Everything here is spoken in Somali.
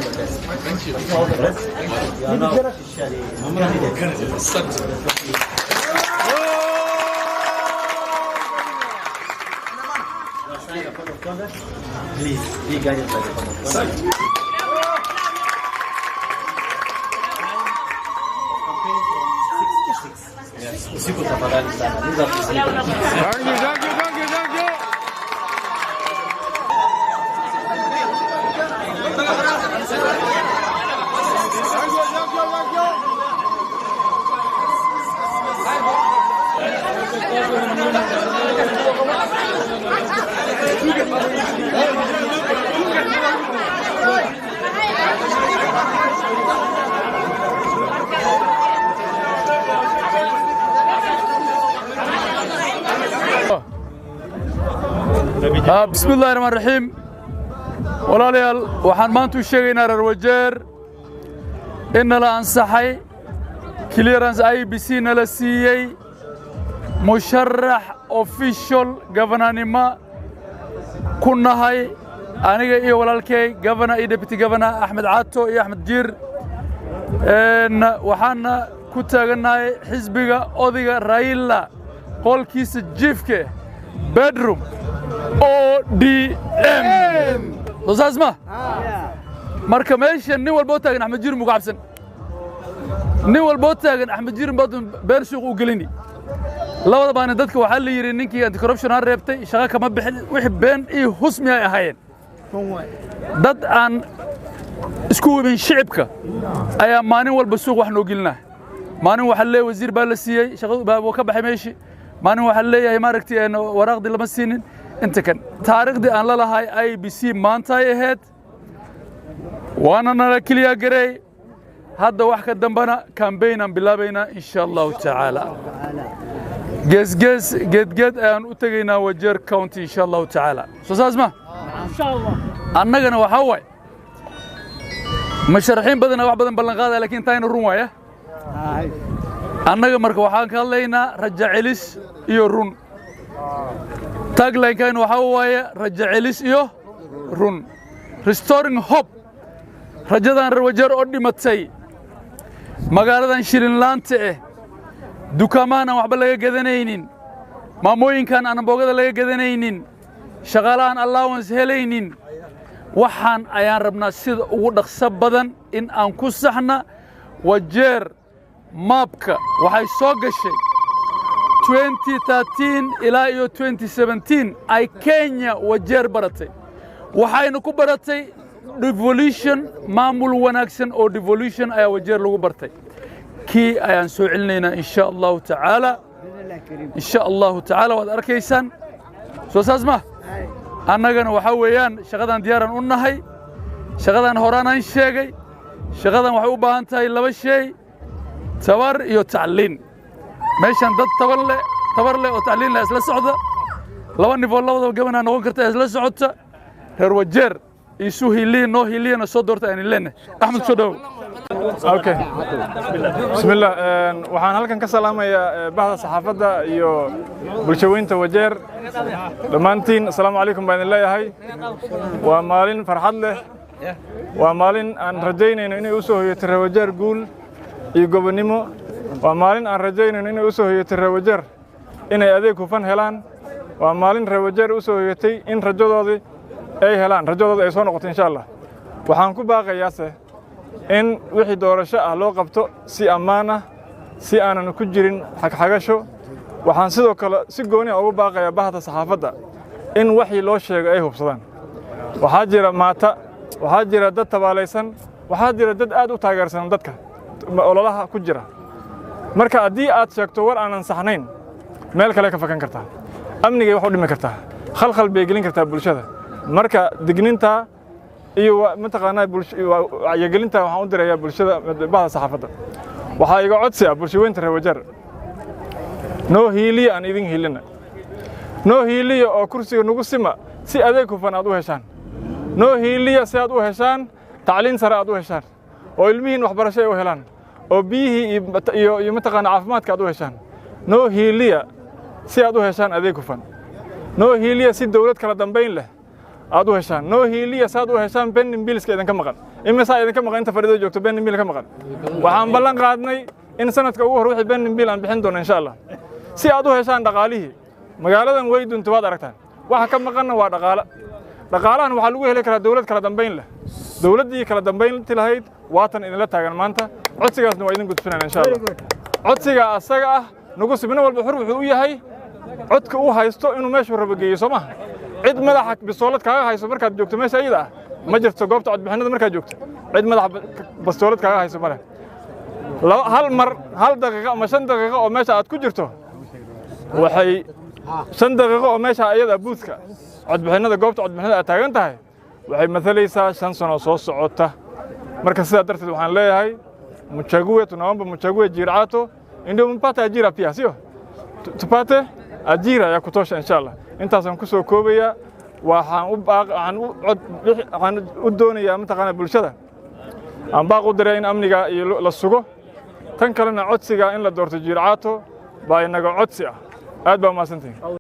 the best. Thank you. All the best. You are now sign a code of conduct. Please be guided by the code of conduct. Usiku tafadhali sana. These are the sleepers. Thank you. بسم الله الرحمن الرحيم walaalyaal waxaan maanta u sheegaynaa reer Wajeer in la ansaxay clearance IBC nala siiyay musharax official governornima ku nahay aniga iyo walaalkay governor iyo deputy governor Axmed Caato iyo Axmed Jiir waxaana ku taaganahay xisbiga odiga Raila qolkiisa jiifka bedroom ODM وزازمة مركب ماشي النوال بوتاجن أحمد جير مقابسن النوال بوتاجن أحمد جير بدون بيرشق وقلني لا والله بأنا دتك وحل يرينك أنت كوربشن هالربتي شغاك ما بحل وحبين إيه حسمي يا هاين ضد عن سكوب من شعبك أيام ماني والبسوق وإحنا قلنا ماني وحلي وزير بالسيا شغل وكبح ماشي ماني وحلي يا ماركتي أنا وراق دي لما سنين أنت كان تاريخ دي أنا لا هاي IBC مانتاي هاد وأنا نركلي أجري هذا واحد دمبنا كامبينا بلا بينا إن شاء الله تعالى جز جد أن أتجينا وجر كاونتي إن شاء الله تعالى سوسازما إن شاء الله أنا جنا وحوي مشرحين بدنا واحد بدنا بلنغاده لكن تاين الرواية أنا جمرك وحان كلينا رجع إليس يورون tagline كان وحوايا رجع إليس يورون restoring hope رجدان روجر أودي متسي مقالدان شيرين لانته دكامانا وحبا لغا قدنينين ماموين كان أنا بوغدا لغا قدنينين شغالان allowance هلينين وحان أيان ربنا سيد وودق سبادان إن أنكو سحنا وجير مابكا وحي سوق الشيء 2013 إلى 2017 أي كينيا وجير براتي وحي نكو براتي devolution maamul wanaagsan oo devolution ayaa wajeer lagu bartay kii ayaan soo celinayna insha Allah ta'ala waad arkaysaan soo saasma annagana waxa weeyaan shaqadan diyaaran u nahay shaqadan horaan aan sheegay shaqadan waxay u baahan tahay laba shay tabar iyo tacliin meeshan dad tabar leh oo tacliin leh isla socda laba nifool labada gabana noqon karta isla socota reer wajeer يسوه لي نو هي أنا صدرت أنا لنا أحمد صدق. أوكي. بسم الله وحنا هلكن كسلام يا بعض الصحافة يو برشوين توجير لمانتين السلام عليكم بين الله يا هاي ومالين فرحت له ومالين أن رجينا إنه يسوه يتروجر قول يجوبنيمو ومالين أن رجينا إنه يسوه يتروجر إنه يأذيك فن هلان ومالين روجر يسوه يتي إن رجل ay helaan rajadooda ay soo noqoto insha Allah waxaan ku baaqayaa in wixii doorasho ah loo qabto si ammaan ah si aanan ku jirin xagasho waxaan sidoo kale si gooni ah ugu baaqayaa bahda saxaafadda in wixii loo sheegay ay hubsadaan waxaa jira maata waxaa jira dad tabaalaysan waxaa jira dad aad u taageersan dadka ololaha ku jira marka haddii aad sheegto war aanan saxnayn meel kale ka fakan kartaa amniga wax u dhimi kartaa khalkhal bay gelin kartaa bulshada marka digninta iyo mataqaanaa wacyigelinta waxaan u dirayaa bulshada bahda saxaafadda waxaa iga codsi ah bulshaweynta reer Wajeer noo hiiliya aan idin hiilina noo hiiliya oo kursiga nagu sima si adeeg hufan aad u heshaan noo hiiliya si aad u heshaan tacliin sare aad u heshaan oo ilmihiin waxbarasho ay u helaan oo biyihii iyo mataqaanaa caafimaadka aad u heshaan noo hiiliya si aad u heshaan adeeg hufan noo hiiliya si dawlad kala dambeyn leh aad u heshaan noo hiiliya saad u heshaan pending billska idinka maqan imisa idinka maqan inta fariido joogto been nimbil ka maqan waxaan ballan qaadnay in sanadka ugu hor wixii been nimbil aan bixin doono insha Allah si aad u heshaan dhaqaalihii magaaladan way dunto waad aragtaan waxa ka maqanna waa dhaqaalahan waxa lagu heli karaa dawlad kala dambeyn leh dawladdii kala dambeynti lahayd waatan idinla taagan maanta codsigaasna waa idin gudbinayna insha Allah codsiga asaga ah nagu sibina walba xur wuxuu u yahay codka uu haysto inuu meeshu rabo geeyo Soomaa cid madaxa bisoolad kaaga hayso markaad joogto meesha ayada ma jirto goobta codbixinada markaad joogto cid madaxa bisoolad kaaga hayso mare hal daqiiqo ama 5 daqiiqo oo meesha aad ku jirto waxay 5 daqiiqo oo meesha ayada buuska codbixinada goobta codbixinada aad taagan tahay waxay mathalaysaa 5 sano soo socota marka sidaa darteed waxaan leeyahay mchague tunaomba mchague Jirato ndio mpate ajira pia sio tupate ajira ya kutosha inshallah intaasaan ku soo koobaya waxaan u doonayaa mataqaana bulshada aan baaq u diray in amniga iyo la sugo tan kalena codsiga in la doorto Jirato baa inaga codsi ah aad baa maasantiin